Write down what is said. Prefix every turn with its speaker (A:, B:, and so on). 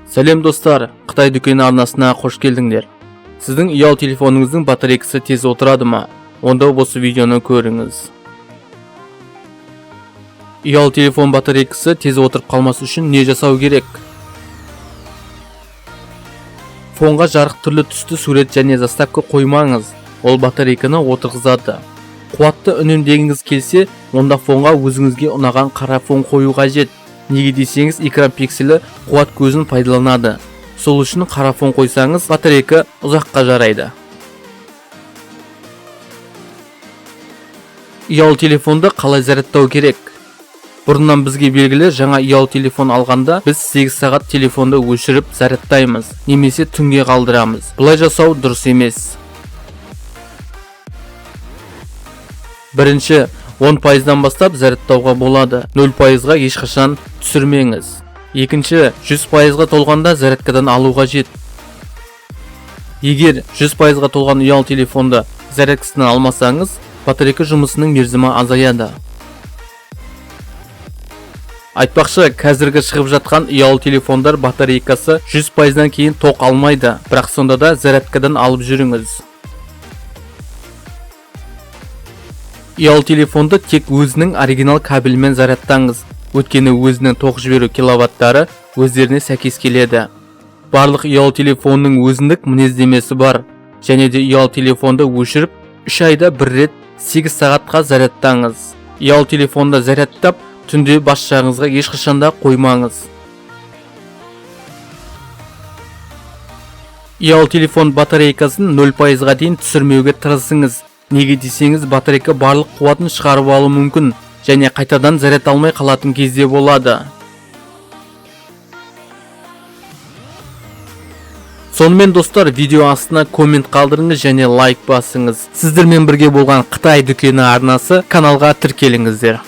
A: Сәлем достар, Қытай дүкені арнасына қош келдіңдер. Сіздің ұялы телефоныңыздың батарейкасы тез отырады ма? Онда осы видеоны көріңіз. Ұялы телефон батарейкасы тез отырып қалмас үшін не жасау керек? Фонға жарық түрлі түсті сурет және заставка қоймаңыз. Ол батарейканы отырғызады. Қуатты үнемдегіңіз келсе, онда фонға өзіңізге ұнаған қара фон қою қажет. Неге десеңіз, экран пикселі қуат көзін пайдаланады. Сол үшін қара фон қойсаңыз, батарейка ұзаққа жарайды. Ұялы телефонды қалай зарядтау керек? Бұрыннан бізге белгілі, жаңа ұялы телефон алғанда біз 8 сағат телефонды өшіріп зарядтаймыз, немесе түнге қалдырамыз. Бұлай жасау дұрыс емес. Бірінші, 10%-дан бастап зарядтауға болады. 0%-ға ешқашан түсірмеңіз. Екінші, 100%-ға толғанда зарядкадан алу қажет. Егер 100%-ға толған ұялы телефонды зарядкасынан алмасаңыз, батарейка жұмысының мерзімі азаяды. Айтпақшы, қазіргі шығып жатқан ұялы телефондар батарейкасы 100%-дан кейін тоқ алмайды, бірақ сонда да зарядкадан алып жүріңіз. Ұялы телефонды тек өзінің оригинал кабелімен зарядтаңыз. Өйткені өзінің тоқ жіберу киловаттары өздеріне сәйкес келеді. Барлық ұялы телефонның өзіндік мінездемесі бар. Және де ұялы телефонды өшіріп, 3 айда бір рет 8 сағатқа зарядтаңыз. Ұялы телефонды зарядтап, түнде бас жағыңызға ешқашанда қоймаңыз. Ұялы телефон батарейкасын 0%-ға дейін түсірмеуге тырысыңыз. Неге десеңіз, батарейка барлық қуатын шығарып алуы мүмкін, және қайтадан заряд алмай қалатын кезде болады. Сонымен достар, видео астына коммент қалдырыңыз және лайк басыңыз. Сіздермен бірге болған Қытай дүкені арнасы каналға тіркеліңіздер.